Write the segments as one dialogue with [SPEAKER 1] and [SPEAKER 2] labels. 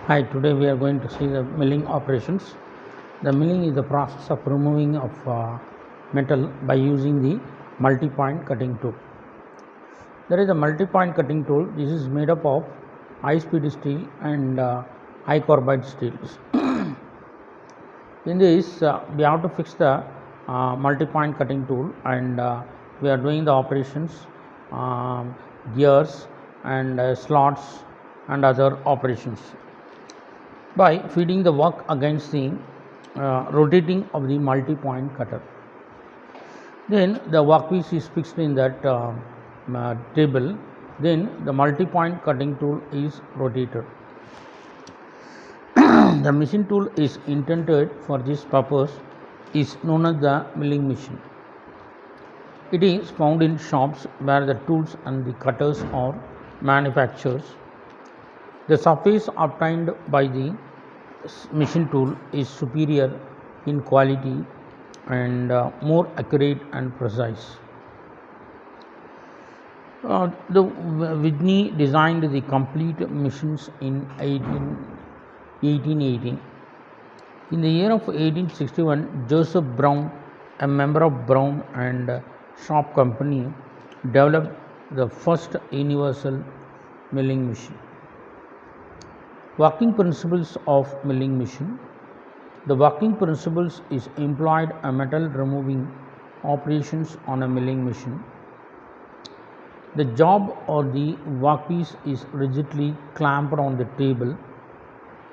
[SPEAKER 1] Hi, today we are going to see the milling operations. The milling is the process of removing of metal by using the multi-point cutting tool. There is a multi-point cutting tool. This is made up of high-speed steel and high carbide steels. In this, we have to fix the multi-point cutting tool, and we are doing the operations, gears and slots and other operations by feeding the work against the rotating of the multi-point cutter. Then the workpiece is fixed in that table. Then the multi-point cutting tool is rotated. The machine tool is intended for this purpose is known as the milling machine. It is found in shops where the tools and the cutters are manufactured. The surface obtained by the machine tool is superior in quality and more accurate and precise. The Whitney designed the complete machines in 1818. In the year of 1861, Joseph Brown, a member of Brown and Sharp Company, developed the first universal milling machine. Working principles of milling machine. The working principles is employed a metal removing operations on a milling machine. The job or the workpiece is rigidly clamped on the table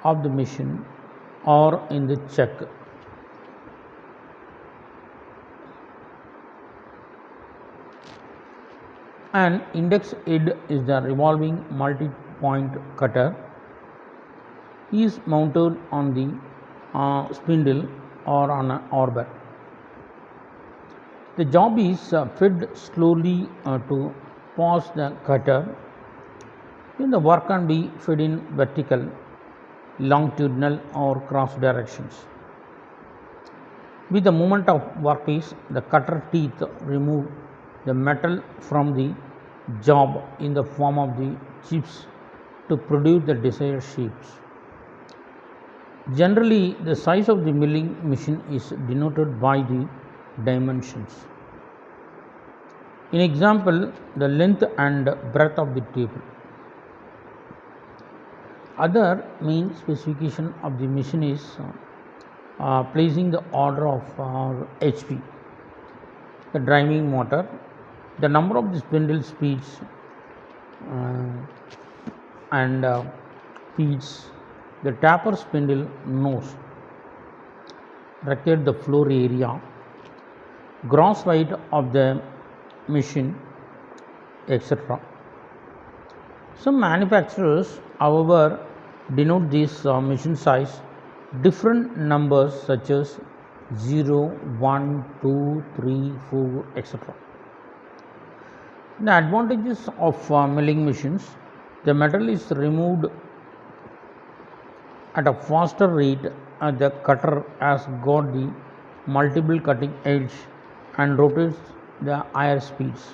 [SPEAKER 1] of the machine or in the chuck. An index head is the revolving multi-point cutter. Is mounted on the spindle or on an arbor. The job is fed slowly to pass the cutter. Then the work can be fed in vertical, longitudinal or cross directions. With the movement of workpiece, the cutter teeth remove the metal from the job in the form of the chips to produce the desired shapes. Generally, the size of the milling machine is denoted by the dimensions. In example, the length and breadth of the table. Other main specification of the machine is placing the order of HP, the driving motor, the number of the spindle speeds and feeds, the taper spindle nose, record the floor area, gross weight of the machine, etc. Some manufacturers, however, denote this machine size different numbers such as 0, 1, 2, 3, 4, etc. The advantages of milling machines: the metal is removed at a faster rate. The cutter has got the multiple cutting edge and rotates the higher speeds.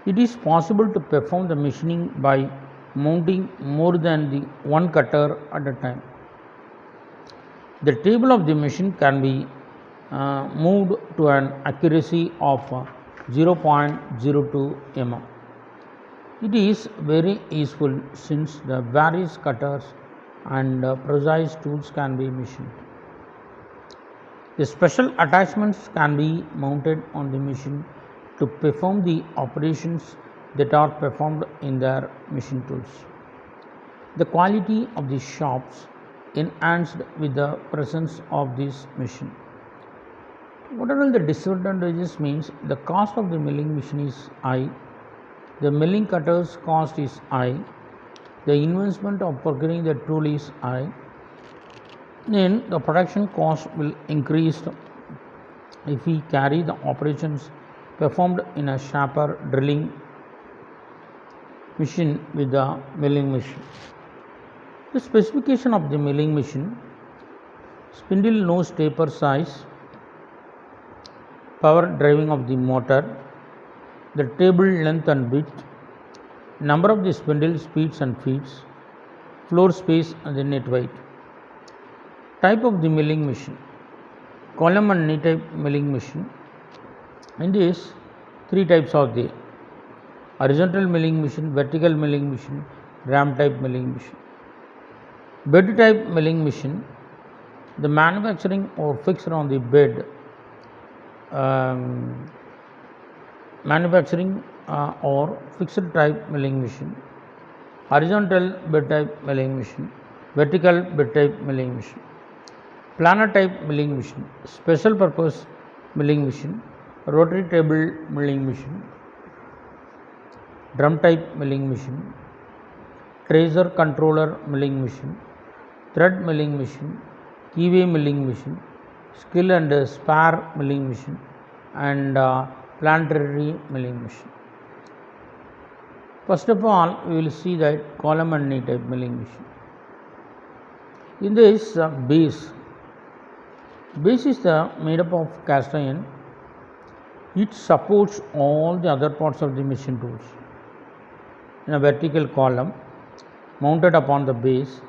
[SPEAKER 1] It is possible to perform the machining by mounting more than the one cutter at a time. The table of the machine can be moved to an accuracy of 0.02 mm. It is very useful since the various cutters and precise tools can be machined. The special attachments can be mounted on the machine to perform the operations that are performed in their machine tools. The quality of the shops enhanced with the presence of this machine. What are all the disadvantages? Means the cost of the milling machine is high, the milling cutter's cost is high, the investment of procuring the tool is high, then the production cost will increase if we carry the operations performed in a sharper drilling machine with the milling machine. The specification of the milling machine: spindle nose taper size, power driving of the motor, the table length and width, number of the spindle speeds and feeds, floor space and the net weight. Type of the milling machine: column and knee type milling machine. In this, three types are there: horizontal milling machine, vertical milling machine, ram type milling machine. Bed type milling machine: the manufacturing or fixed on the bed, manufacturing or fixed type milling machine. Horizontal bed type milling machine, vertical bed type milling machine. Planer type milling machine: special purpose milling machine, rotary table milling machine, drum type milling machine, tracer controller milling machine, thread milling machine, keyway milling machine, skill and spare milling machine, and planetary milling machine. First of all, we will see that column and knee type milling machine. In this base is made up of cast iron. It supports all the other parts of the machine tools in a vertical column mounted upon the base.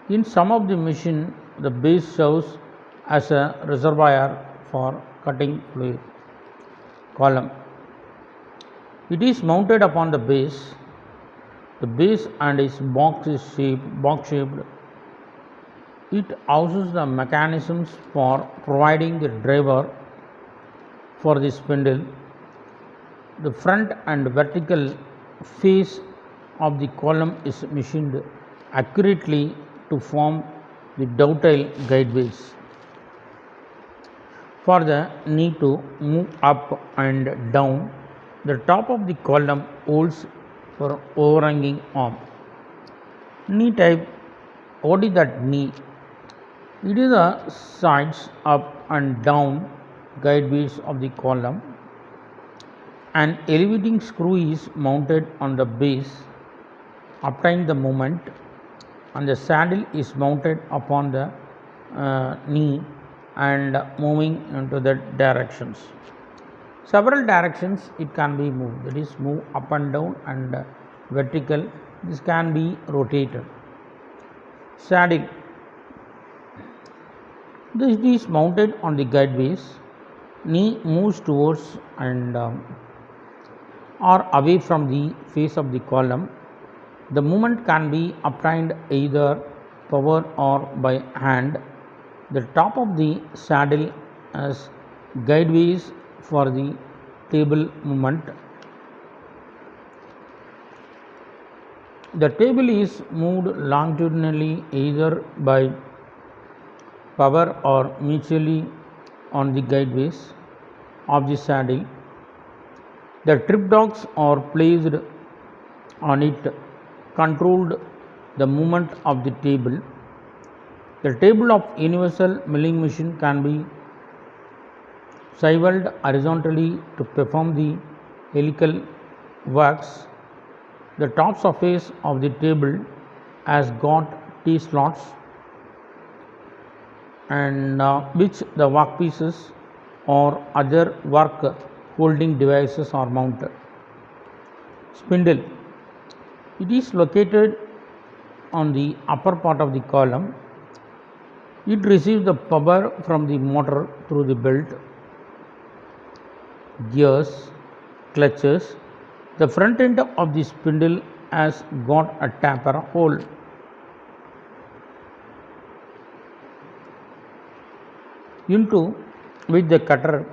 [SPEAKER 1] In some of the machine, the base serves as a reservoir for cutting fluid. Column: it is mounted upon the base. The base and its box shaped. It houses the mechanisms for providing the driver for the spindle. The front and vertical face of the column is machined accurately to form the dovetail guideways for the knee to move up and down. The top of the column holds for overhanging arm. Knee type: what is that knee? It is the sides up and down guideways of the column. An elevating screw is mounted on the base, obtain the moment, and the saddle is mounted upon the knee and moving into the directions. Several directions it can be moved, that is move up and down and vertical. This can be rotated. Saddle: this is mounted on the guideways. Knee moves towards and or away from the face of the column. The movement can be obtained either power or by hand. The top of the saddle has guideways for the table movement. The table is moved longitudinally either by power or mutually on the guideways of the saddle. The trip dogs are placed on it, controlled the movement of the table. The table of universal milling machine can be swiveled horizontally to perform the helical works. The top surface of the table has got T-slots and which the workpieces or other work holding devices are mounted. Spindle: it is located on the upper part of the column. It receives the power from the motor through the belt, gears, clutches. The front end of the spindle has got a taper hole. Into which the cutter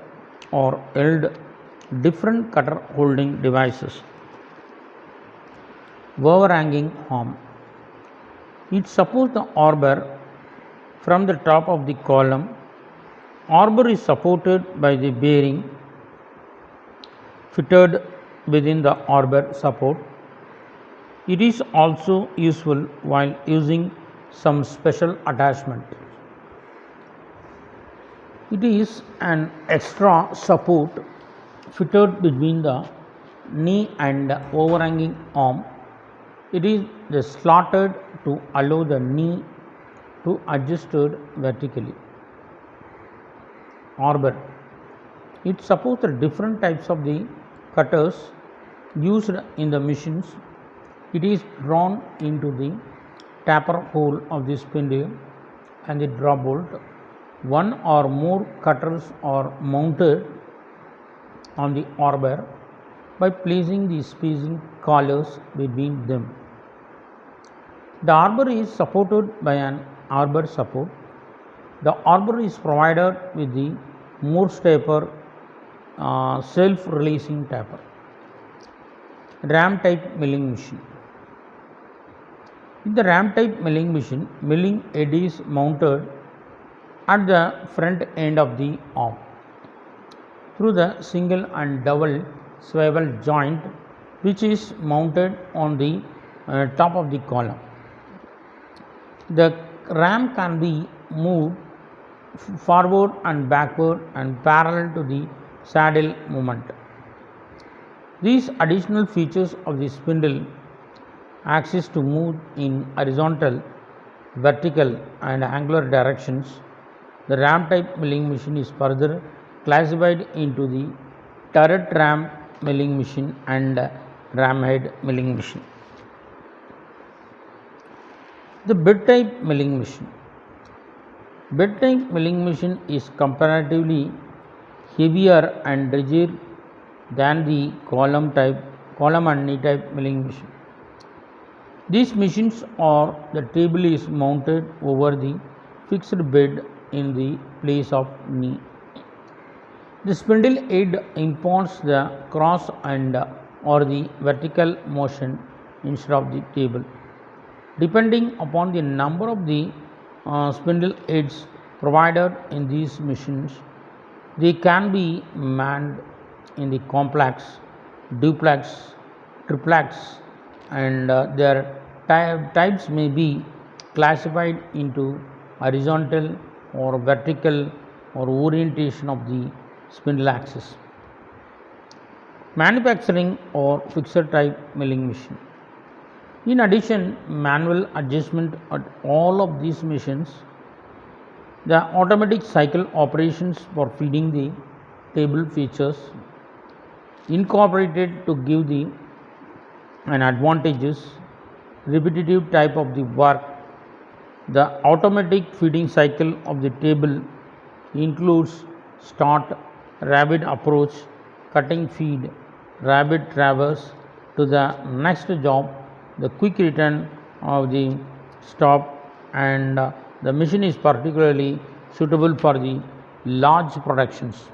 [SPEAKER 1] or held different cutter holding devices. Overhanging arm: it supports the arbor from the top of the column. Arbor is supported by the bearing fitted within the arbor support. It is also useful while using some special attachment. It is an extra support fitted between the knee and the overhanging arm. It is slotted to allow the knee to adjusted vertically. Arbor: it supports the different types of the cutters used in the machines. It is drawn into the taper hole of the spindle and the draw bolt. One or more cutters are mounted on the arbor by placing the spacing collars between them. The arbor is supported by an arbor support. The arbor is provided with the Morse taper, self-releasing taper. Ram type milling machine. In the ram type milling machine, milling head is mounted at the front end of the arm through the single and double swivel joint, which is mounted on the top of the column. The ram can be moved forward and backward and parallel to the saddle movement. These additional features of the spindle axis to move in horizontal, vertical and angular directions. The ram type milling machine is further classified into the turret ram milling machine and ram head milling machine. The bed type milling machine. Bed type milling machine is comparatively heavier and rigid than the column and knee type milling machine. These machines are the table is mounted over the fixed bed in the place of knee. The spindle head imparts the cross and or the vertical motion instead of the table. Depending upon the number of the spindle heads provided in these machines, they can be manned in the complex, duplex, triplex, and their types may be classified into horizontal or vertical or orientation of the spindle axis. Manufacturing or fixed type milling machine. In addition, manual adjustment at all of these machines, the automatic cycle operations for feeding the table features incorporated to give the an advantageous repetitive type of the work. The automatic feeding cycle of the table includes start, rapid approach, cutting feed, rapid traverse to the next job, the quick return of the stop, and the machine is particularly suitable for the large productions.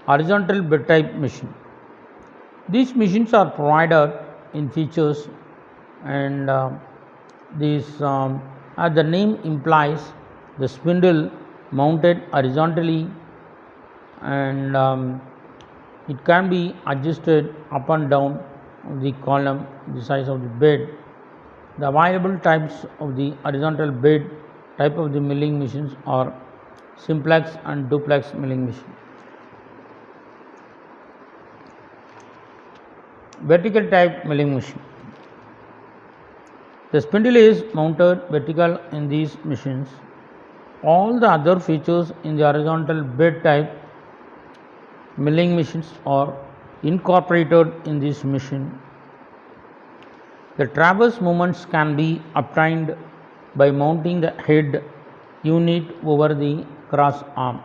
[SPEAKER 1] Horizontal bed type machine. These machines are provided in features and as the name implies, the spindle mounted horizontally and it can be adjusted up and down the column, the size of the bed. The available types of the horizontal bed type of the milling machines are simplex and duplex milling machine. Vertical type milling machine. The spindle is mounted vertical in these machines. All the other features in the horizontal bed type milling machines are incorporated in this machine. The traverse movements can be obtained by mounting the head unit over the cross arm.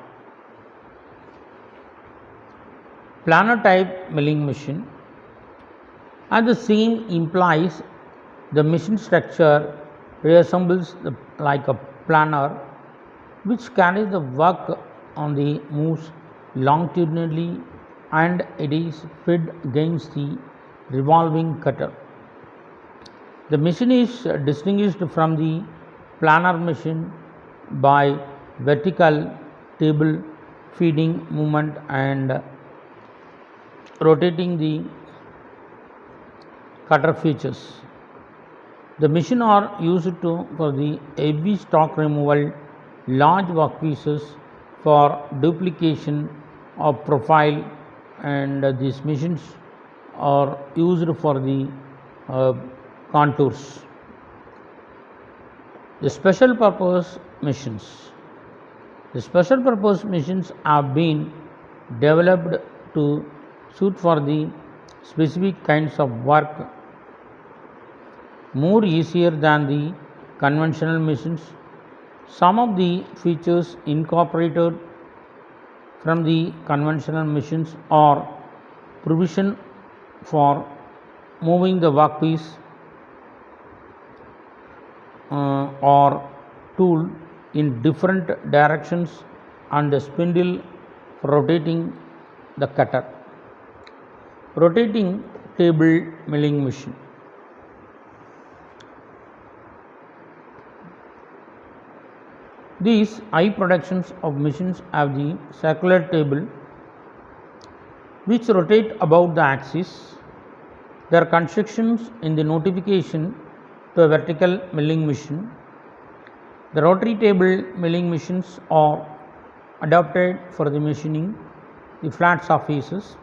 [SPEAKER 1] Planer type milling machine. As the name implies, the machine structure resembles like a planer which carries the work on the moves longitudinally and it is fed against the revolving cutter. The machine is distinguished from the planer machine by vertical table feeding movement and rotating the cutter features. The machine are used for the heavy stock removal, large workpieces for duplication of profile, and these machines are used for the contours. The special purpose machines. The special purpose machines have been developed to suit for the specific kinds of work more easier than the conventional machines. Some of the features incorporated from the conventional machines are provision for moving the workpiece or tool in different directions and the spindle for rotating the cutter. Rotating table milling machine. These high productions of machines have the circular table which rotate about the axis. Their constructions in the notification to a vertical milling machine. The rotary table milling machines are adapted for the machining the flat surfaces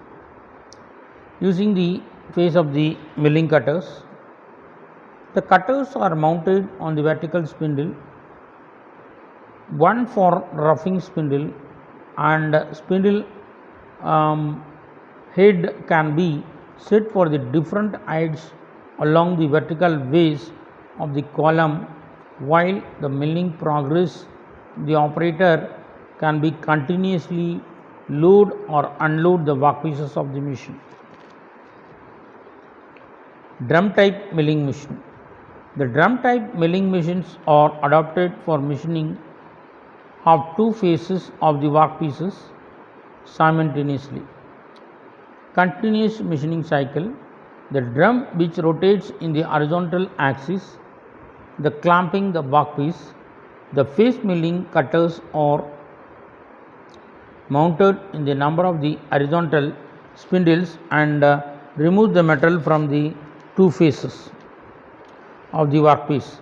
[SPEAKER 1] using the face of the milling cutters. The cutters are mounted on the vertical spindle, one for roughing spindle, and spindle head can be set for the different heights along the vertical base of the column. While the milling progress, the operator can be continuously load or unload the workpieces of the machine. Drum type milling machine. The drum type milling machines are adapted for machining of two faces of the workpieces simultaneously. Continuous machining cycle. The drum which rotates in the horizontal axis, the clamping the workpiece. The face milling cutters are mounted in the number of the horizontal spindles and remove the metal from the two faces of the workpiece.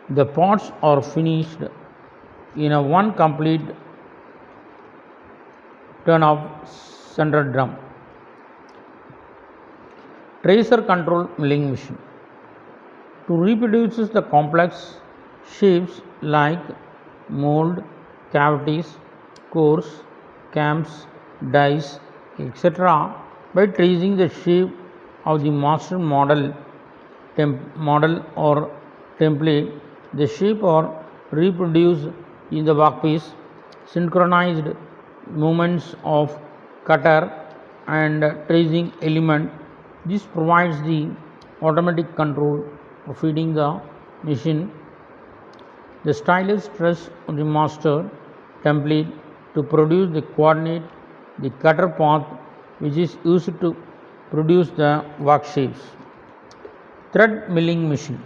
[SPEAKER 1] The parts are finished in a one complete turn of center drum. Tracer control milling machine. To reproduce the complex shapes like mold, cavities, cores, cams, dies, etc. by tracing the shape of the master model or template, the shape are reproduced in the workpiece. Synchronized movements of cutter and tracing element. This provides the automatic control of feeding the machine. The stylus truss on the master template to produce the coordinate, the cutter path which is used to produce the work shapes. Thread milling machine.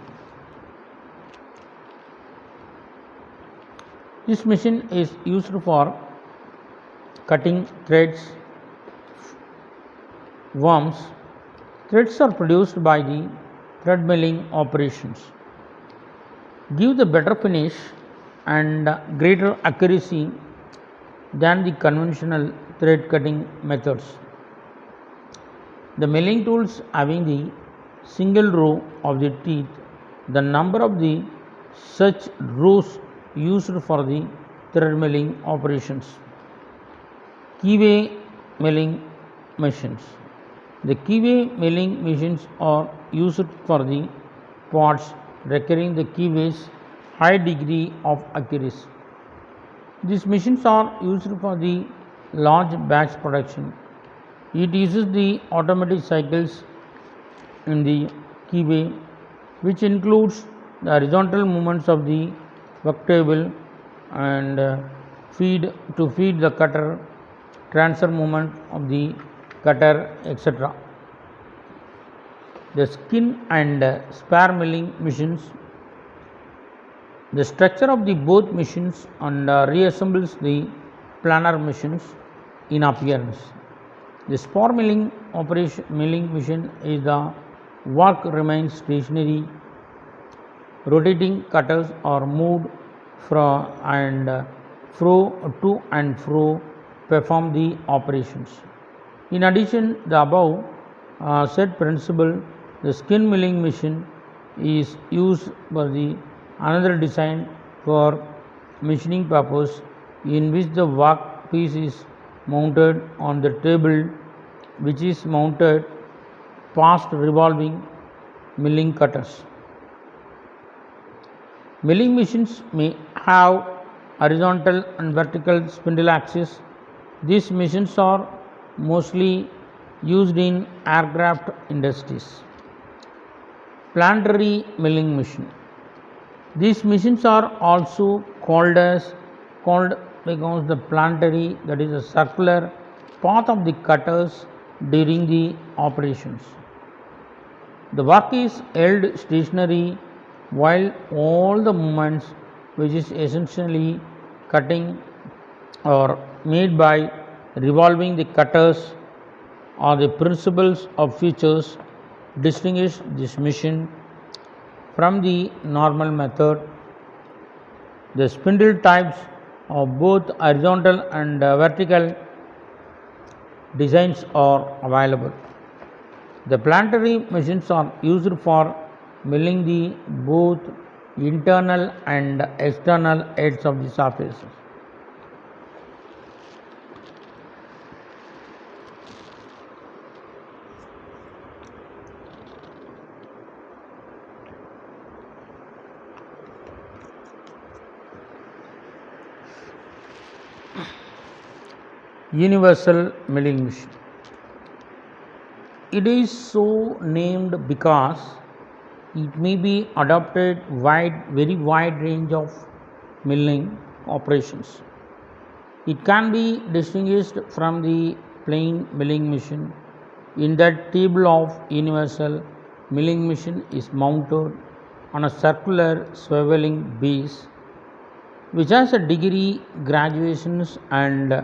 [SPEAKER 1] This machine is used for cutting threads, worms. Threads are produced by the thread milling operations. Give the better finish and greater accuracy than the conventional thread cutting methods. The milling tools having the single row of the teeth, the number of the such rows used for the thread milling operations. Keyway milling machines. The keyway milling machines are used for the parts requiring the keyways high degree of accuracy. These machines are used for the large batch production. It uses the automatic cycles in the keyway, which includes the horizontal movements of the work table and feed the cutter, transfer movement of the cutter, etc. The skin and spare milling machines. The structure of the both machines and reassembles the planar machines in appearance. The spar milling machine is the work remains stationary. Rotating cutters are moved from and fro to and fro perform the operations. In addition, the above said principle, the skin milling machine is used for the another design for machining purpose, in which the work piece is mounted on the table, which is mounted past revolving milling cutters. Milling machines may have horizontal and vertical spindle axes. These machines are mostly used in aircraft industries. Planetary milling machine. These machines are also called because the planetary, that is a circular path of the cutters during the operations. The work is held stationary while all the movements, which is essentially cutting, are made by revolving the cutters, are the principles of features distinguish this machine from the normal method. The spindle types of both horizontal and vertical designs are available. The planetary machines are used for milling the both internal and external edges of the surfaces. Universal milling machine. It is so named because it may be adopted very wide range of milling operations. It can be distinguished from the plain milling machine in that table of universal milling machine is mounted on a circular swiveling base which has a degree graduations, and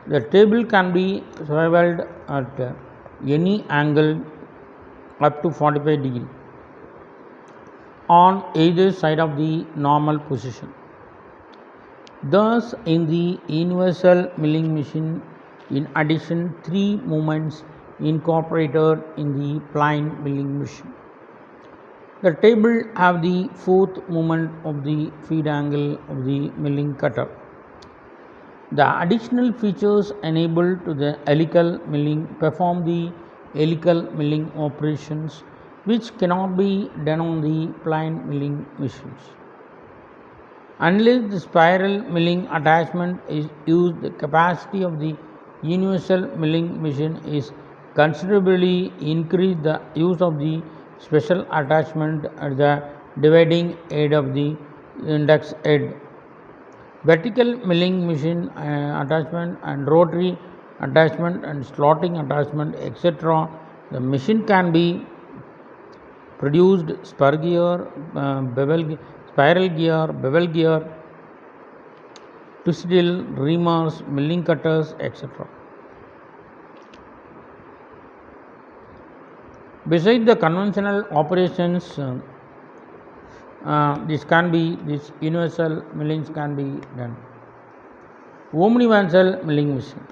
[SPEAKER 1] the table can be swiveled at any angle up to 45 degree on either side of the normal position. Thus, in the universal milling machine, in addition, 3 movements incorporated in the plain milling machine. The table have the 4th movement of the feed angle of the milling cutter. The additional features enable to the helical milling perform the helical milling operations which cannot be done on the plain milling machines. Unless the spiral milling attachment is used, the capacity of the universal milling machine is considerably increased. The use of the special attachment at the dividing edge of the index head. Vertical milling machine attachment and rotary attachment and slotting attachment, etc. The machine can be produced spur gear, spiral gear, bevel gear, twist drill, reamers, milling cutters, etc. Besides the conventional operations, these universal millings can be done. Omniversal milling machine.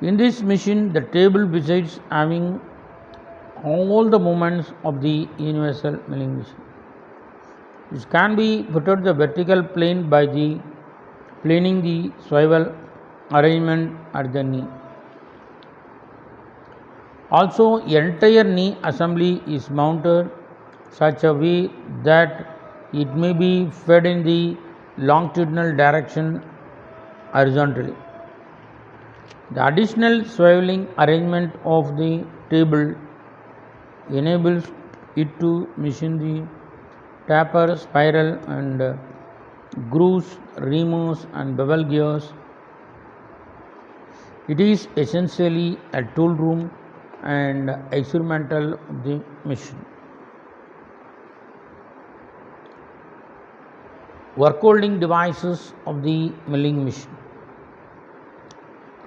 [SPEAKER 1] In this machine, the table, besides having all the movements of the universal milling machine, this can be put at the vertical plane by the planing the swivel arrangement at the knee. Also, entire knee assembly is mounted such a way that it may be fed in the longitudinal direction horizontally. The additional swiveling arrangement of the table enables it to machine the taper, spiral and grooves, reamers and bevel gears. It is essentially a tool room and experimental of the machine. Work holding devices of the milling machine.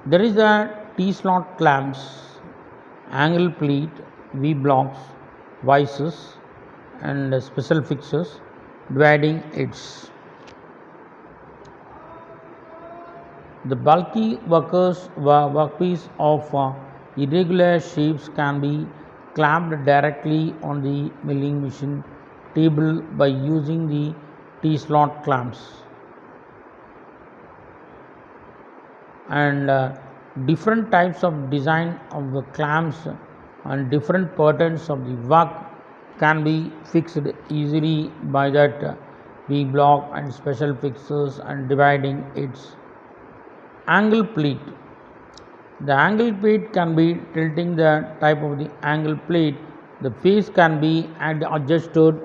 [SPEAKER 1] There is the T-slot clamps, angle pleat, V-blocks, vices and special fixtures, dividing edges. The bulky workpiece of irregular shapes can be clamped directly on the milling machine table by using the T-slot clamps, and different types of design of the clamps and different patterns of the work can be fixed easily by that V block and special fixtures and dividing its angle plate. The angle plate can be tilting the type of the angle plate. The face can be adjusted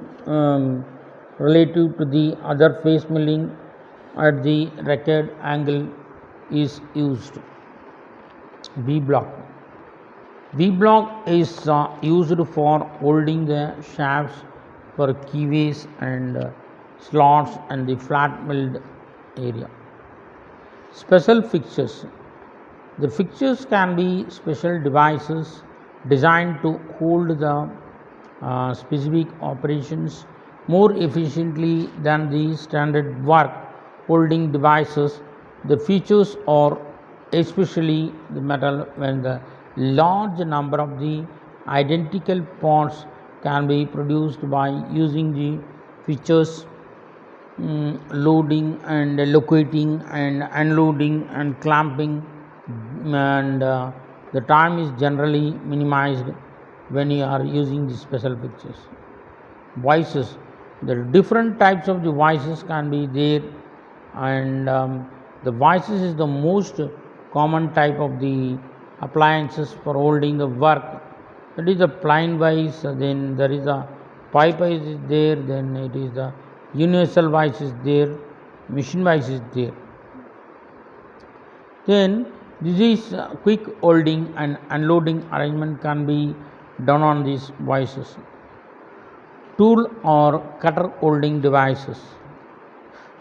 [SPEAKER 1] relative to the other face milling at the required angle is used. V block. V block is used for holding the shafts for keyways and slots and the flat milled area. Special fixtures. The fixtures can be special devices designed to hold the specific operations more efficiently than the standard work holding devices. The features are especially the metal when the large number of the identical parts can be produced by using the features loading and locating and unloading and clamping, and the time is generally minimized when you are using the special fixtures. Vices. The different types of the vices can be there, and the vices is the most common type of the appliances for holding the work. That is the plain vice, then there is a pipe vice is there, then it is the universal vice is there, machine vice is there. Then this is quick holding and unloading arrangement can be done on these vices. Tool or cutter holding devices.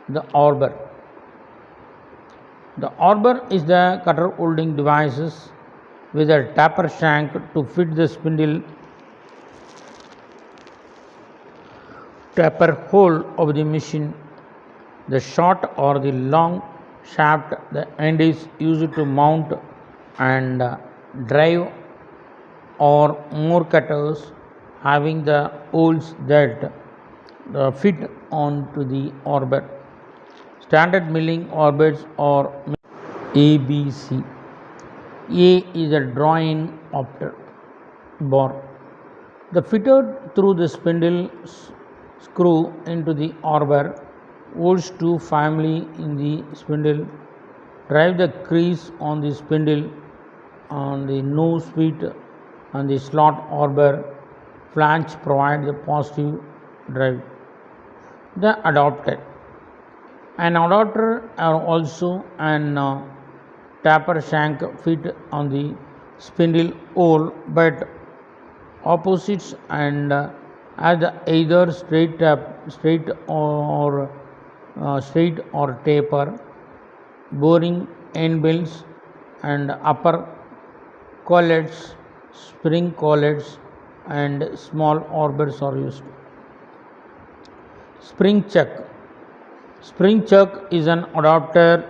[SPEAKER 1] The arbor. The arbor is the cutter holding devices with a taper shank to fit the spindle taper hole of the machine. The short or the long shaft, the end is used to mount and drive or more cutters having the holes that fit onto the arbor. Standard milling arbors are ABC. A is a draw-in opter bar. The fitted through the spindle screw into the arbor, holds two firmly in the spindle, drive the crease on the spindle on the nose feet and the slot arbor flange provide the positive drive. The adapter. An adapter are also an taper shank fit on the spindle hole but opposites and at either straight or taper, boring end mills and upper collets, spring collets and small arbors are used. Spring chuck. Spring chuck is an adapter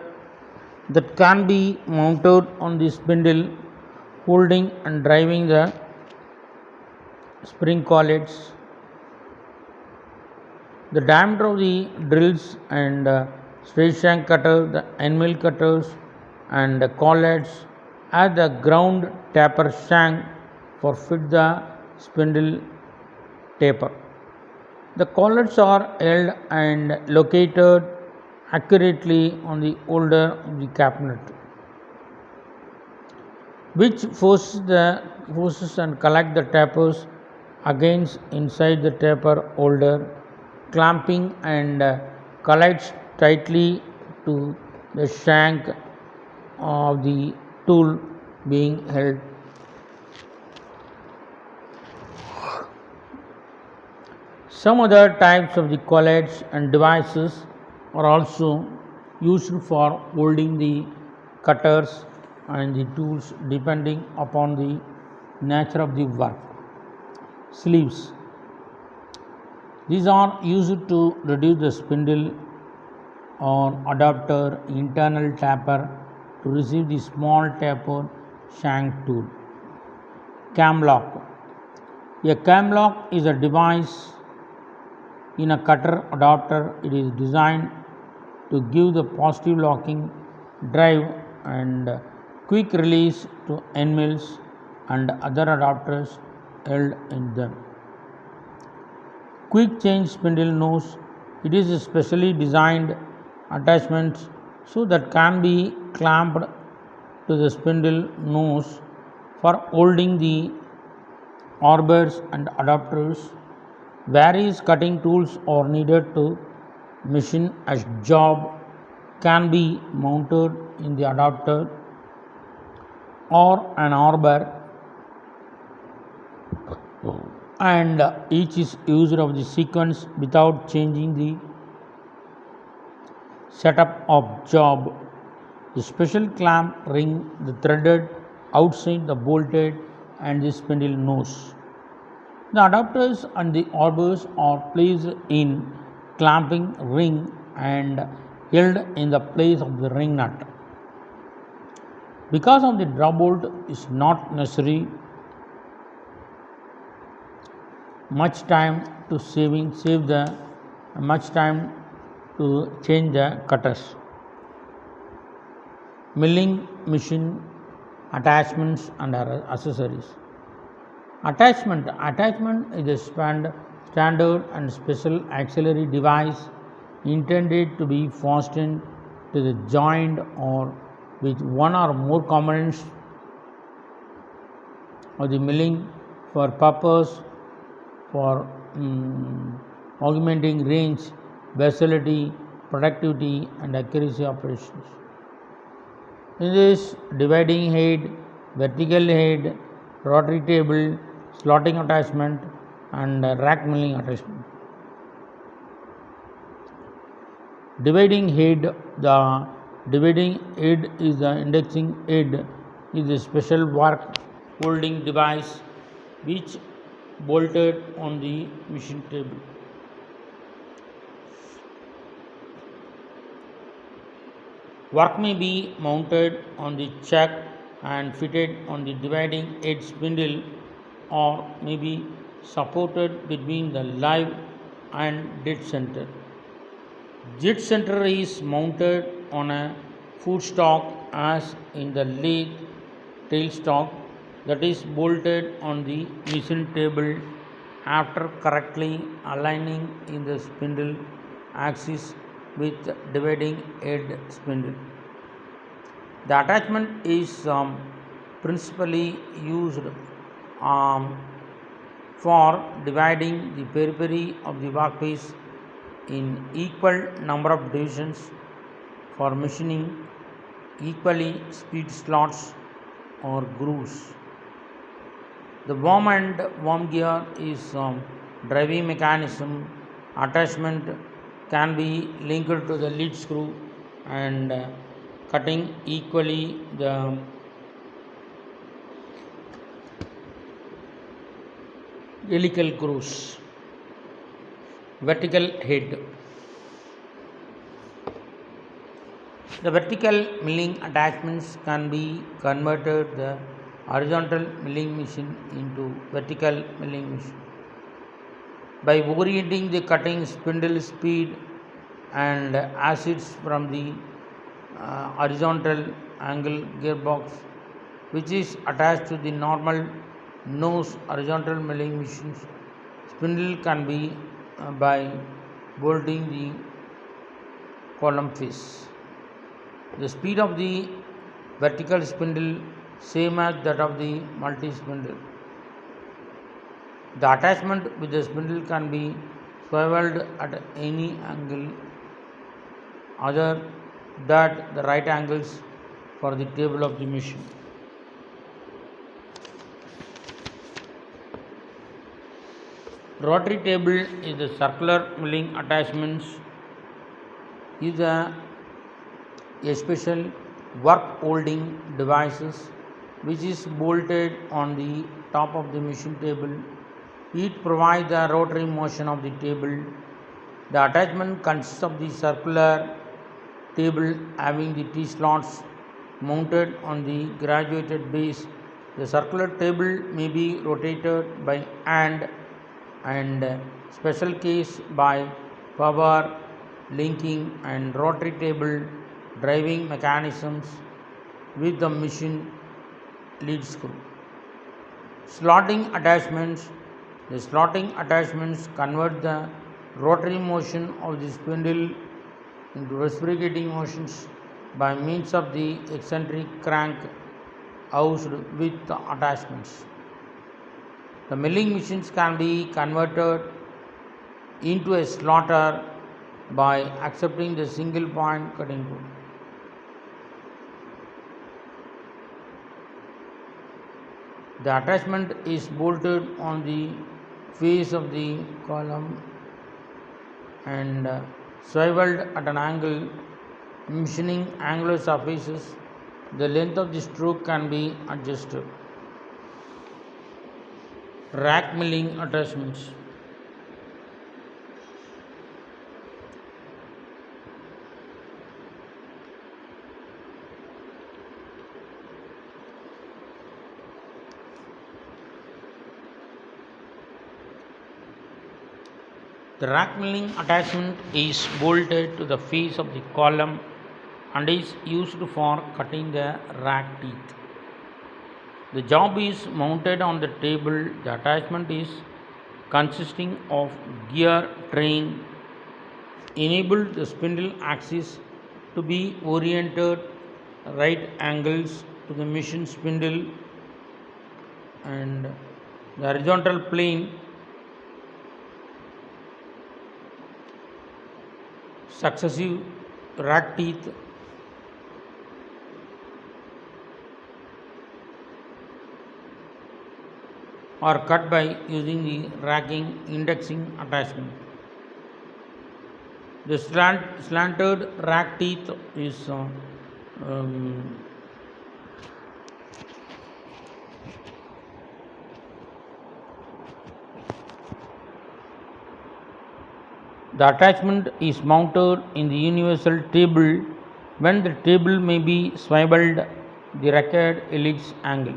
[SPEAKER 1] that can be mounted on the spindle, holding and driving the spring collets. The diameter of the drills and straight shank cutter, the end mill cutters and the collets at the ground taper shank for fit the spindle taper. The collets are held and located accurately on the holder of the cabinet, which forces and collect the tapers against inside the taper holder, clamping and collects tightly to the shank of the tool being held. Some other types of the collets and devices are also used for holding the cutters and the tools depending upon the nature of the work. Sleeves. These are used to reduce the spindle or adapter internal taper to receive the small taper shank tool. Cam lock. A cam lock is a device in a cutter adapter. It is designed to give the positive locking drive and quick release to end mills and other adapters held in them. quick change spindle nose. It is a specially designed attachment so that can be clamped to the spindle nose for holding the arbors and adapters. Various cutting tools are needed to machine a job can be mounted in the adapter or an arbor, and each is used of the sequence without changing the setup of job. The special clamp ring the threaded outside the bolted and the spindle nose. The adapters and the arbors are placed in clamping ring and held in the place of the ring nut. Because of the draw bolt is not necessary much time to save the much time to change the cutters. Milling machine attachments and accessories. Attachment is a standard and special auxiliary device intended to be fastened to the joint or with one or more components of the milling for purpose for augmenting range, versatility, productivity and accuracy operations. In this, dividing head, vertical head, rotary table, slotting attachment and rack milling attachment. Dividing head. The dividing head is the indexing head is a special work holding device which bolted on the machine table. Work may be mounted on the chuck and fitted on the dividing edge spindle or may be supported between the live and dead center. Dead center is mounted on a footstock as in the lathe tailstock that is bolted on the machine table after correctly aligning in the spindle axis with dividing head spindle. The attachment is principally used for dividing the periphery of the workpiece in equal number of divisions for machining equally speed slots or grooves. The worm and worm gear is driving mechanism. Attachment can be linked to the lead screw and cutting equally the helical grooves. Vertical head. The vertical milling attachments can be converted the horizontal milling machine into vertical milling machine by orienting the cutting spindle speed and acids from the horizontal angle gearbox which is attached to the normal nose horizontal milling machines. Spindle can be by bolting the column face. The speed of the vertical spindle same as that of the multi spindle. The attachment with the spindle can be swiveled at any angle other than the right angles for the table of the machine. Rotary table is the circular milling attachments is a special work holding devices which is bolted on the top of the machine table. It provides the rotary motion of the table. The attachment consists of the circular table having the T-slots mounted on the graduated base. The circular table may be rotated by hand and special case by power linking and rotary table driving mechanisms with the machine lead screw. Slotting attachments. The slotting attachments convert the rotary motion of the spindle into reciprocating motions by means of the eccentric crank housed with the attachments. The milling machines can be converted into a slotter by accepting the single point cutting tool. The attachment is bolted on the face of the column and swiveled at an angle, machining angular surfaces. The length of the stroke can be adjusted. Rack milling attachments. The rack milling attachment is bolted to the face of the column and is used for cutting the rack teeth. The job is mounted on the table. The attachment is consisting of gear train enable the spindle axis to be oriented right angles to the machine spindle, and the horizontal plane successive rack teeth are cut by using the racking indexing attachment. The slanted rack teeth is the attachment is mounted in the universal table when the table may be swiveled the required helix angle.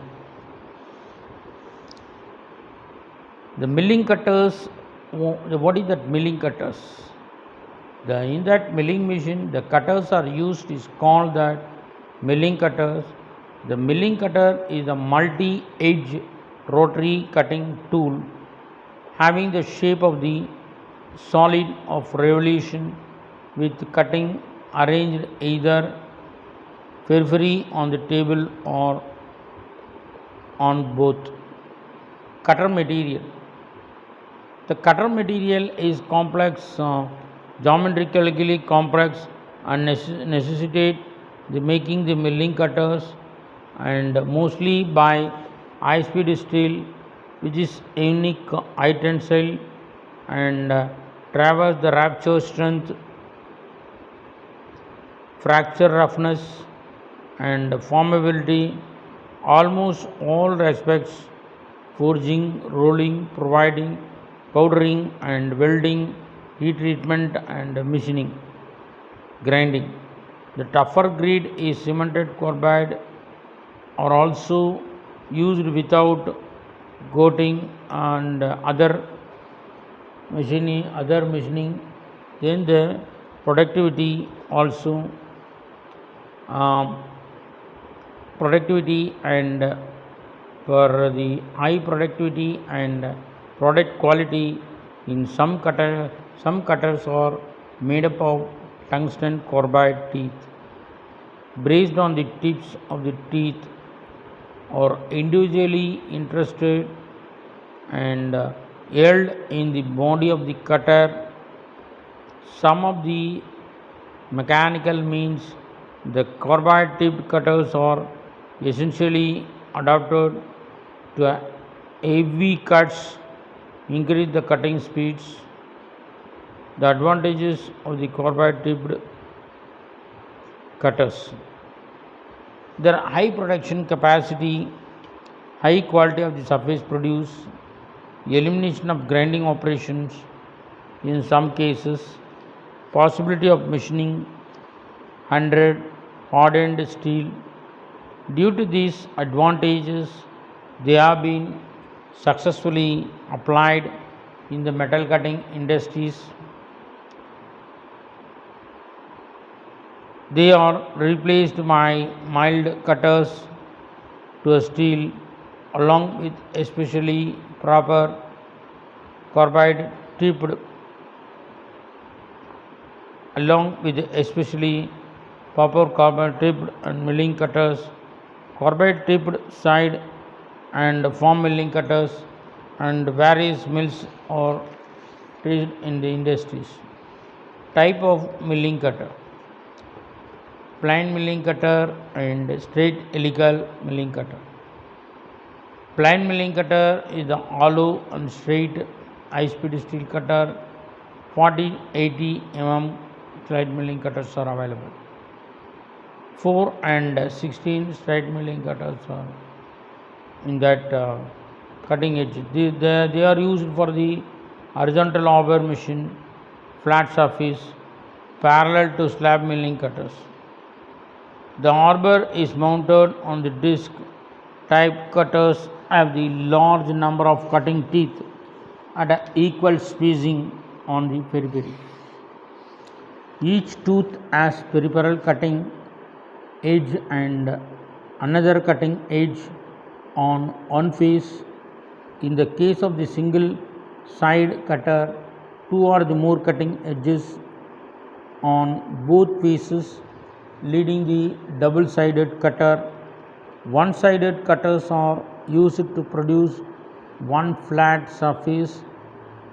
[SPEAKER 1] The milling cutters, what is that milling cutters? In that milling machine, the cutters are used is called that milling cutters. The milling cutter is a multi-edge rotary cutting tool having the shape of the solid of revolution with cutting arranged either periphery on the table or on both. Cutter material. The cutter material is complex, geometrically complex, and necessitate the making the milling cutters, and mostly by high speed steel, which is unique high tensile and traverse the rupture strength, fracture roughness, and formability. Almost all respects, forging, rolling, providing, powdering and welding, heat treatment and machining, grinding. The tougher grade is cemented carbide are also used without coating and other machining. Then the productivity also productivity and for the high productivity and product quality in some cutters are made up of tungsten carbide teeth braced on the tips of the teeth or individually interested and held in the body of the cutter. Some of the mechanical means the carbide tipped cutters are essentially adapted to heavy cuts, increase the cutting speeds. The advantages of the carbide tipped cutters. Their high production capacity, high quality of the surface produced, elimination of grinding operations in some cases, possibility of machining 100 hardened steel. Due to these advantages, they have been successfully applied in the metal cutting industries. They are replaced by mild cutters to a steel along with especially proper carbide tipped along with especially proper carbide tipped and milling cutters, carbide tipped side and form milling cutters, and various mills are used in the industries. Type of milling cutter: plain milling cutter and straight helical milling cutter. Plain milling cutter is the hollow and straight high speed steel cutter. 40-80 mm straight milling cutters are available. 4 and 16 straight milling cutters are in that cutting edge. They are used for the horizontal arbor machine, flat surface, parallel to slab milling cutters. The arbor is mounted on the disc. Type cutters have the large number of cutting teeth at an equal spacing on the periphery. Each tooth has peripheral cutting edge and another cutting edge on one face. In the case of the single side cutter, 2 or the more cutting edges on both faces, leading the double sided cutter. One sided cutters are used to produce one flat surface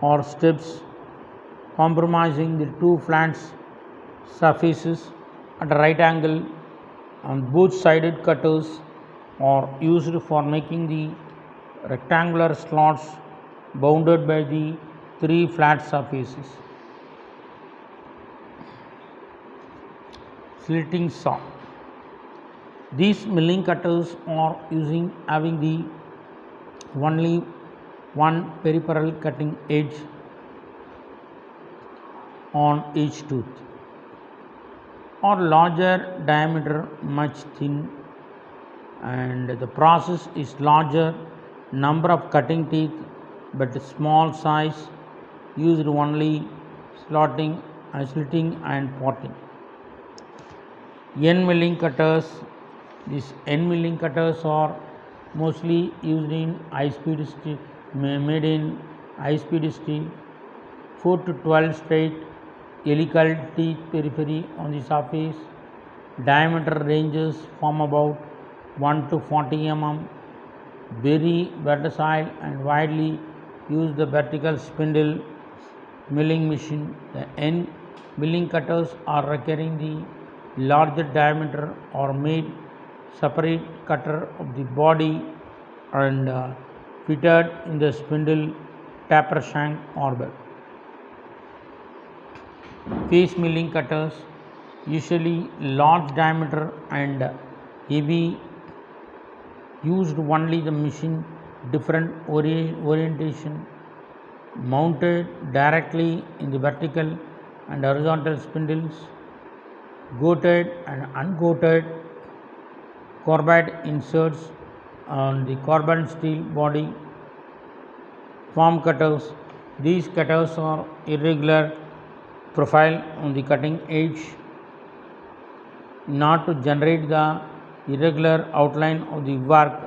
[SPEAKER 1] or steps, compromising the two flat surfaces at a right angle. And both sided cutters are used for making the rectangular slots bounded by the 3 flat surfaces. Slitting saw. These milling cutters are having the only one peripheral cutting edge on each tooth, or larger diameter, much thin, and the process is larger number of cutting teeth but small size, used only slitting and potting. End milling cutters. These end milling cutters are mostly used in high speed steel, made in high speed steel. 4 to 12 straight helical teeth periphery on the surface. Diameter ranges from about 1 to 40 mm. Very versatile and widely used the vertical spindle milling machine. The end milling cutters are requiring the larger diameter or made separate cutter of the body and fitted in the spindle taper shank arbor. Face milling cutters, usually large diameter and heavy, used only the machine different orientation, mounted directly in the vertical and horizontal spindles, goated and ungoated carbide inserts on the carbon steel body. Form cutters. These cutters are irregular profile on the cutting edge, not to generate the irregular outline of the work.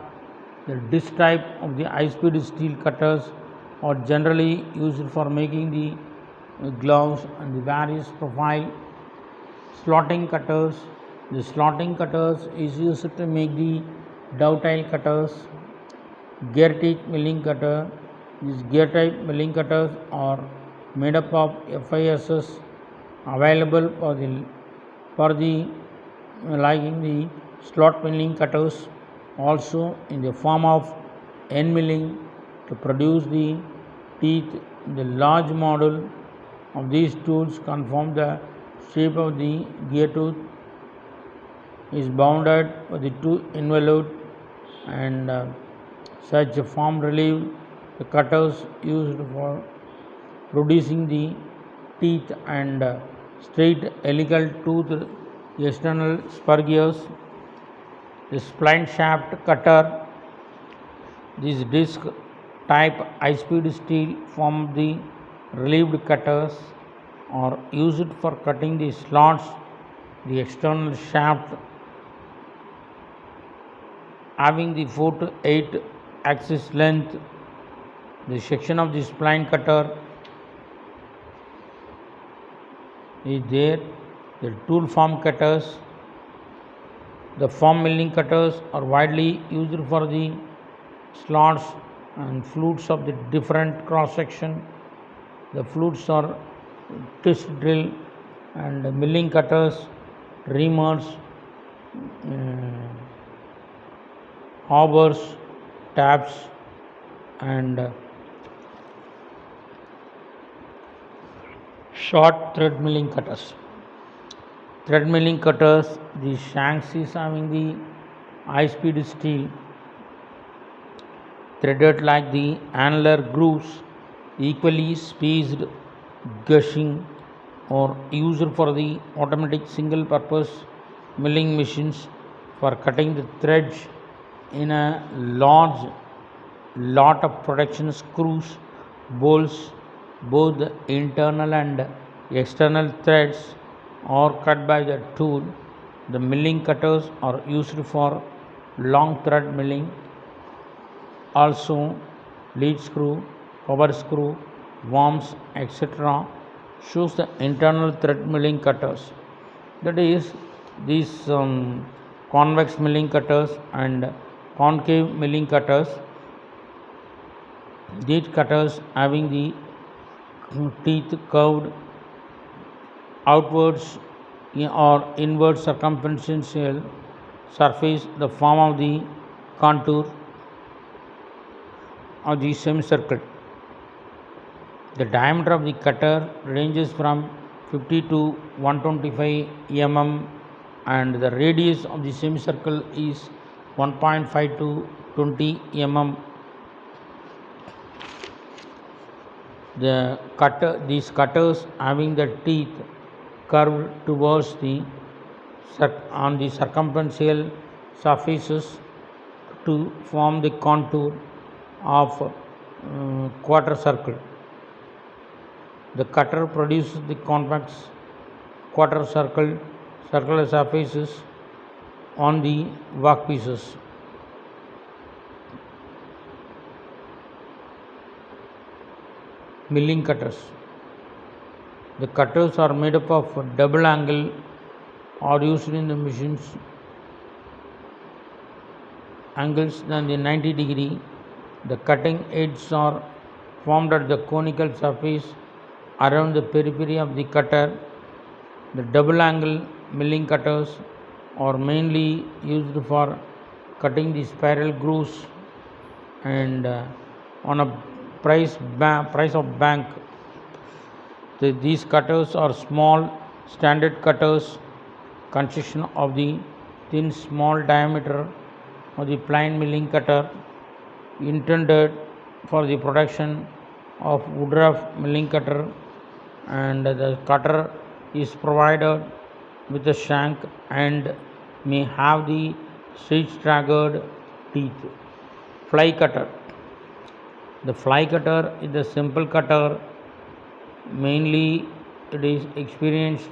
[SPEAKER 1] The disc type of the high speed steel cutters are generally used for making the gloves and the various profile. Slotting cutters. The slotting cutters is used to make the dovetail cutters. Gear teeth milling cutter. These gear type milling cutters are made up of FISs, available for the like the slot milling cutters, also in the form of end milling to produce the teeth. The large model of these tools conform the shape of the gear tooth, is bounded with the two envelope and such a form relieve the cutters used for producing the teeth and straight helical tooth external spur gears. The spline shaft cutter. These disc type high speed steel from the relieved cutters are used for cutting the slots. The external shaft having the 4 to 8 axis length The section of the spline cutter is there. The tool form cutters. The form milling cutters are widely used for the slots and flutes of the different cross section. The flutes are twist drill and milling cutters, reamers, aubers, taps, and short thread milling cutters. Thread milling cutters, the shanks is having the high speed steel threaded like the annular grooves, equally spaced, gushing, or used for the automatic single purpose milling machines for cutting the threads in a large lot of protection screws, bolts, both the internal and external threads are cut by the tool. The milling cutters are used for long thread milling, also lead screw, power screw, worms, etc. Shows the internal thread milling cutters. That is, these convex milling cutters and concave milling cutters. These cutters having the teeth curved outwards or inward circumferential surface, the form of the contour of the semicircle. The diameter of the cutter ranges from 50 to 125 mm and the radius of the semicircle is 1.5 to 20 mm. These cutters having the teeth curved towards on the circumferential surfaces to form the contour of quarter circle. The cutter produces the convex quarter circular surfaces on the workpieces. Milling cutters. The cutters are made up of double angle or used in the machines angles than the 90-degree. The cutting edges are formed at the conical surface around the periphery of the cutter. The double angle milling cutters are mainly used for cutting the spiral grooves and on a price of bank. These cutters are small standard cutters consisting of the thin small diameter of the plain milling cutter intended for the production of Woodruff milling cutter, and the cutter is provided with a shank and may have the straight-staggered teeth. Fly cutter. The fly cutter is a simple cutter. Mainly it is experienced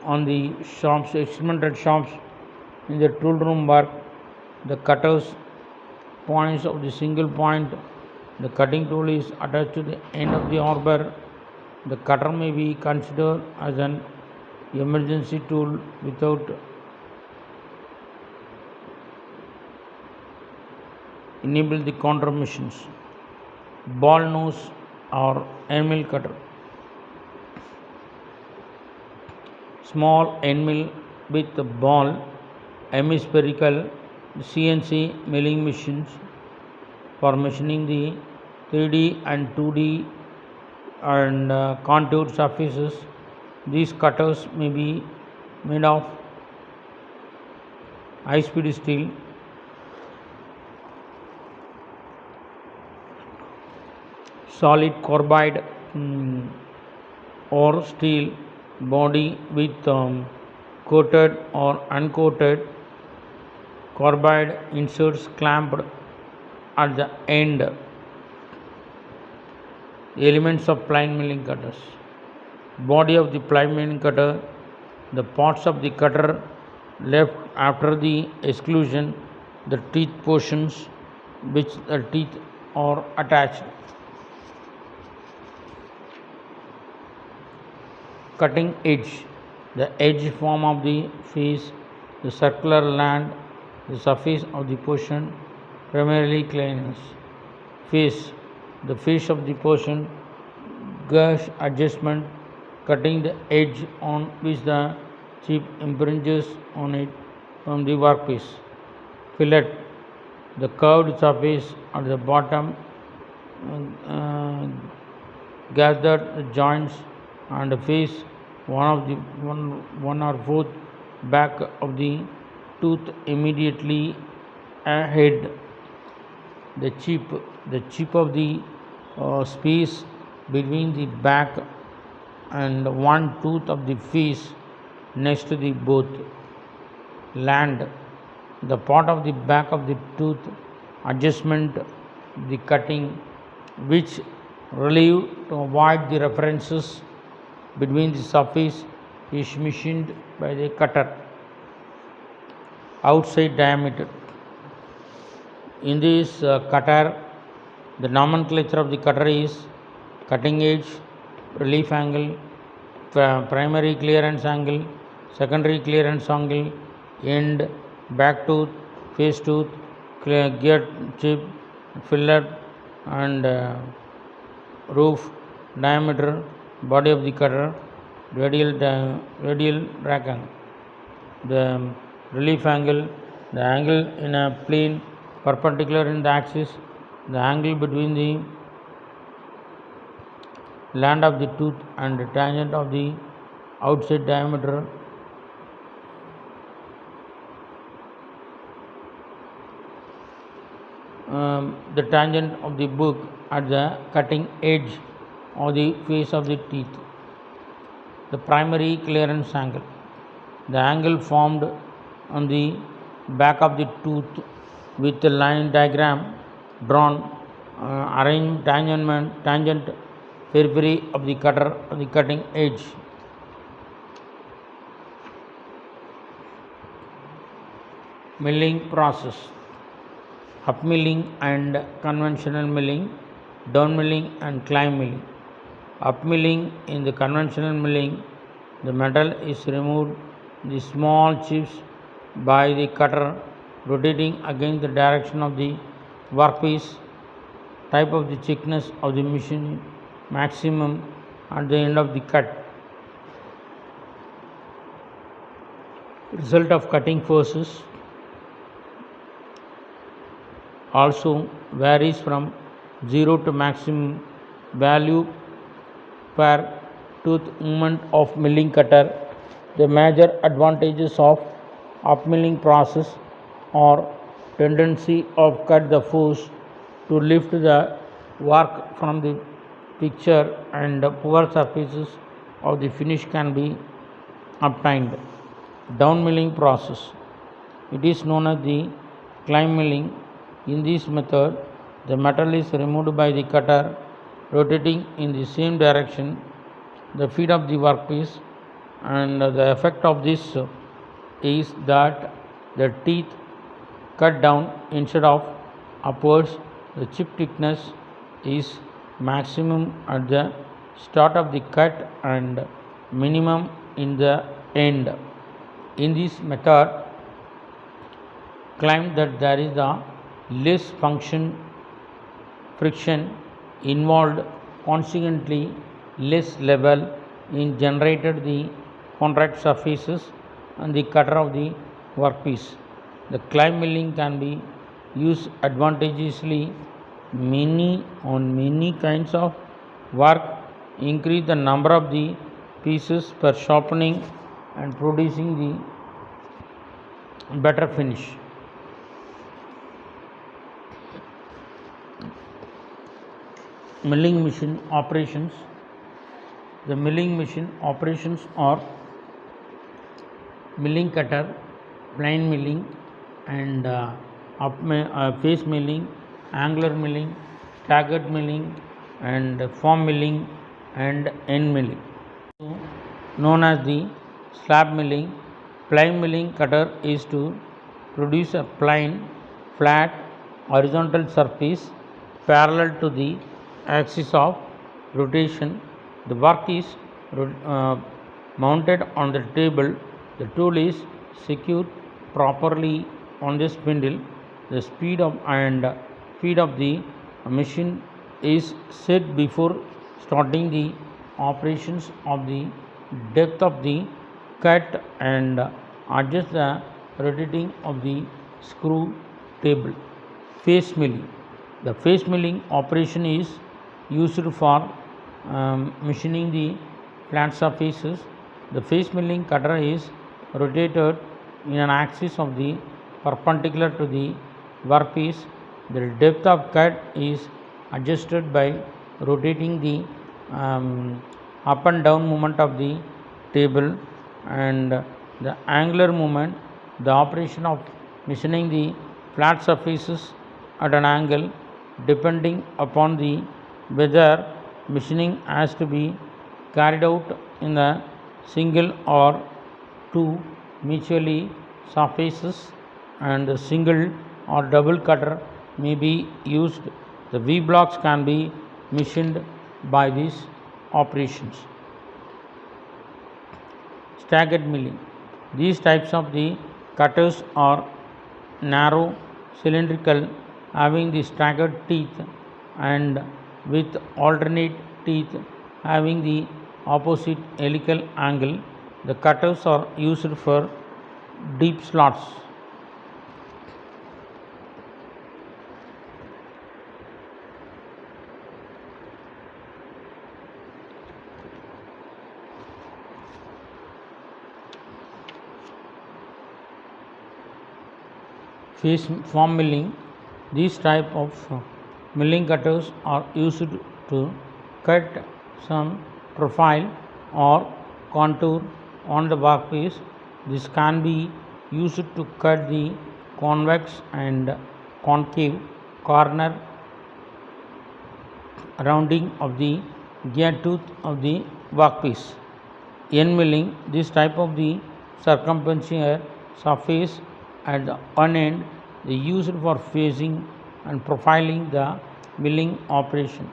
[SPEAKER 1] on the shops, experimental shops in the tool room work. The cutters points of the single point. The cutting tool is attached to the end of the arbor. The cutter may be considered as an emergency tool without enable the counter machines. Ball nose or end mill cutter. Small end mill with the ball hemispherical CNC milling machines for machining the 3D and 2D and contour surfaces. These cutters may be made of high speed steel, solid carbide or steel body with coated or uncoated carbide inserts clamped at the end. Elements of ply milling cutters. Body of the ply milling cutter. The parts of the cutter left after the exclusion, the teeth portions which the teeth are attached. cutting edge, the edge form of the face, the circular land, the surface of the portion, primarily clearance. Face, the face of the portion, gash adjustment, cutting the edge on which the chip impinges on it from the workpiece. Fillet, the curved surface at the bottom, uh, gathered joints and face one or both back of the tooth immediately ahead. The chip of the space between the back and one tooth of the face next to the both. Land, the part of the back of the tooth adjustment, the cutting which relieve to avoid the references between the surface is machined by the cutter. Outside diameter, in this cutter, the nomenclature of the cutter is cutting edge, relief angle, primary clearance angle, secondary clearance angle, end, back tooth, face tooth, gear chip, fillet and roof, diameter, body of the cutter, radial rack angle, the relief angle, the angle in a plane perpendicular in the axis, the angle between the land of the tooth and the tangent of the outside diameter, the tangent of the book at the cutting edge of the face of the teeth. The primary clearance angle, the angle formed on the back of the tooth with the line diagram drawn, arrange tangent periphery of the cutter of the cutting edge. Milling process, up milling and conventional milling, down milling and climb milling. Up milling, in the conventional milling, the metal is removed the small chips by the cutter rotating against the direction of the workpiece. Type of the thickness of the machine maximum at the end of the cut. Result of cutting forces also varies from 0 to maximum value per tooth movement of milling cutter. The major advantages of up milling process are tendency of cut the force to lift the work from the picture and poor surfaces of the finish can be obtained. Down milling process, it is known as the climb milling. In this method, the metal is removed by the cutter rotating in the same direction the feet of the workpiece, and the effect of this is that the teeth cut down instead of upwards. The chip thickness is maximum at the start of the cut and minimum in the end. In this method, claim that there is a less friction involved, consequently less level in generated the contact surfaces and the cutter of the workpiece. The climb milling can be used advantageously on many kinds of work, increase the number of the pieces per sharpening and producing the better finish. Milling machine operations. The milling machine operations are milling cutter, plane milling and face milling, angular milling, staggered milling and form milling and end milling. Known as the slab milling. Plane milling cutter is to produce a plane, flat, horizontal surface parallel to the axis of rotation. The work is mounted on the table. The tool is secured properly on the spindle. The speed of and feed of the machine is set before starting the operations of the depth of the cut and adjust the rotating of the screw table. Face milling. The face milling operation is used for machining the flat surfaces. The face milling cutter is rotated in an axis of the perpendicular to the workpiece. The depth of cut is adjusted by rotating the up and down movement of the table and the angular movement. The operation of machining the flat surfaces at an angle depending upon the whether machining has to be carried out in a single or two mutually surfaces, and the single or double cutter may be used. The V blocks can be machined by these operations. Staggered milling. These types of the cutters are narrow, cylindrical, having the staggered teeth and with alternate teeth having the opposite helical angle. The cutters are used for deep slots. Face form milling. These type of milling cutters are used to cut some profile or contour on the workpiece. This can be used to cut the convex and concave corner rounding of the gear tooth of the workpiece. End milling. This type of the circumferential surface at the one end they used for phasing and profiling the milling operation.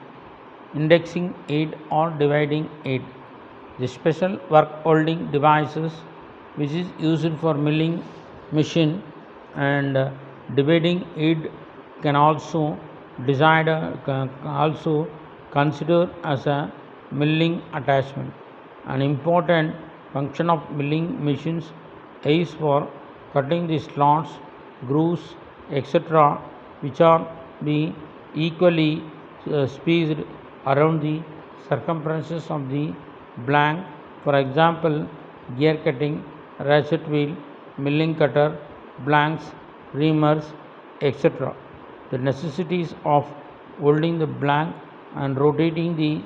[SPEAKER 1] Indexing aid or dividing aid. The special work holding devices which is used for milling machine and dividing aid can also consider as a milling attachment. An important function of milling machines is for cutting the slots, grooves, etc., which are being equally spaced around the circumferences of the blank. For example, gear cutting, ratchet wheel, milling cutter, blanks, reamers, etc. The necessities of holding the blank and rotating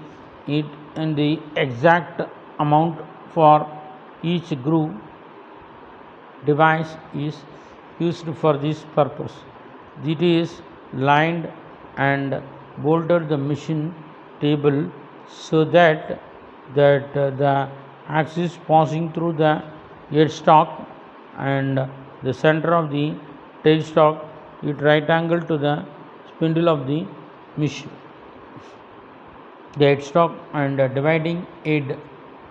[SPEAKER 1] it in the exact amount for each groove device is used for this purpose. It is lined and bolted the machine table so that the axis passing through the headstock and the center of the tailstock is right angle to the spindle of the machine. The headstock and dividing head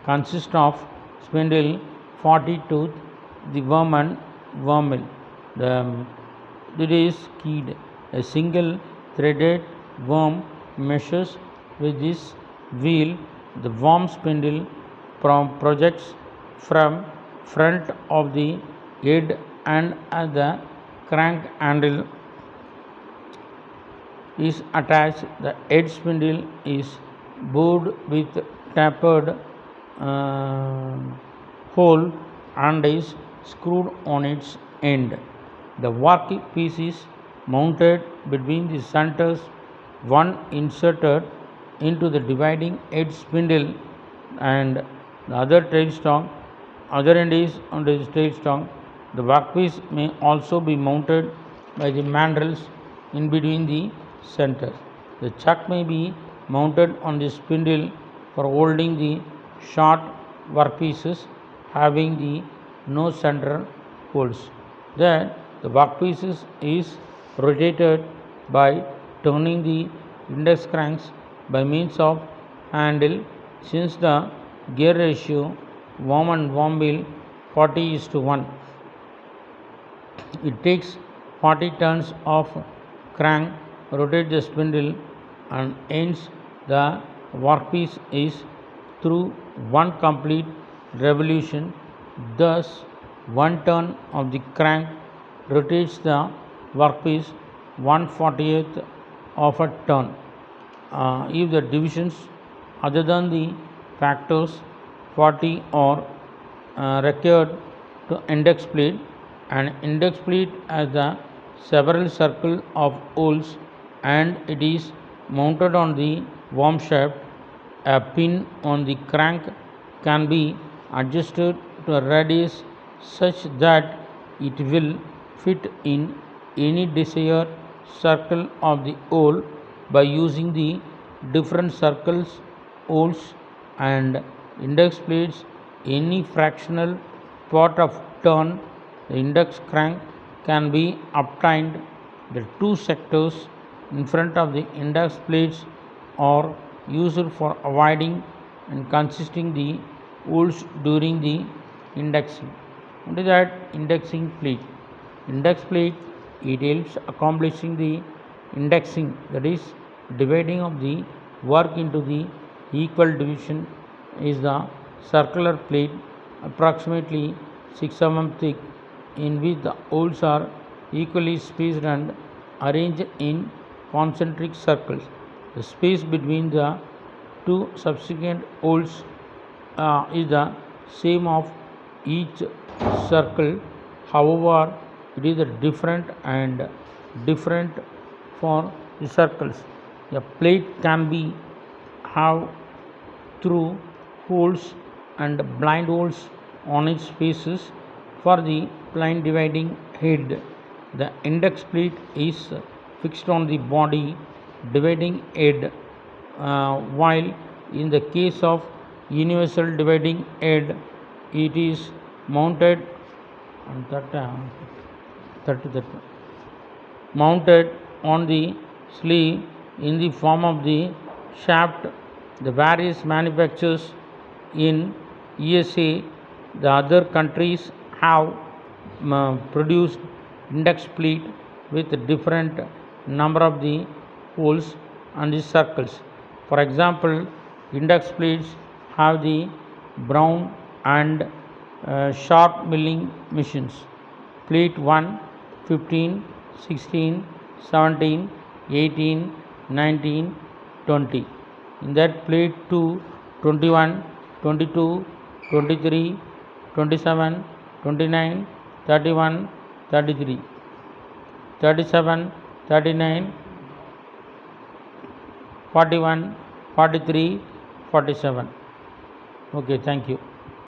[SPEAKER 1] consist of spindle, 40 tooth, the worm and wormel. It is keyed. A single threaded worm meshes with this wheel. The worm spindle projects from front of the head and at the crank handle is attached. The head spindle is bored with tapered hole and is screwed on its end. The workpiece is mounted between the centers, one inserted into the dividing edge spindle and the other end is on the tailstock. The workpiece may also be mounted by the mandrels in between the centers. The chuck may be mounted on the spindle for holding the short workpieces having the no center holes. Then the workpiece is rotated by turning the index cranks by means of handle. Since the gear ratio worm and worm wheel 40:1. It takes 40 turns of crank, rotate the spindle, and ends the workpiece is through one complete revolution. Thus, one turn of the crank rotates the workpiece 1/48 of a turn. If the divisions other than the factors 40 are required to index plate, an index plate has the several circle of holes and it is mounted on the worm shaft. A pin on the crank can be adjusted to a radius such that it will fit in any desired circle of the hole by using the different circles, holes and index plates. Any fractional part of turn the index crank can be obtained. The two sectors in front of the index plates are used for avoiding and consisting the holes during the indexing. What is that indexing plate? Index plate, it helps accomplishing the indexing, that is dividing of the work into the equal division, is the circular plate approximately 6 mm thick in which the holes are equally spaced and arranged in concentric circles. The space between the two subsequent holes is the same of each circle. However, it is different and different for the circles. A plate can be have through holes and blind holes on its faces. For the blind dividing head, the index plate is fixed on the body dividing head, while in the case of universal dividing head, it is mounted on mounted on the sleeve in the form of the shaft. The various manufacturers in USA, the other countries have produced index plate with different number of the holes and the circles. For example, index plates have the Brown and Sharp milling machines. Plate 1, 15, 16, 17, 18, 19, 20. In that plate 2, 21, 22, 23, 27, 29, 31, 33, 37, 39, 41, 43, 47. Okay, thank you.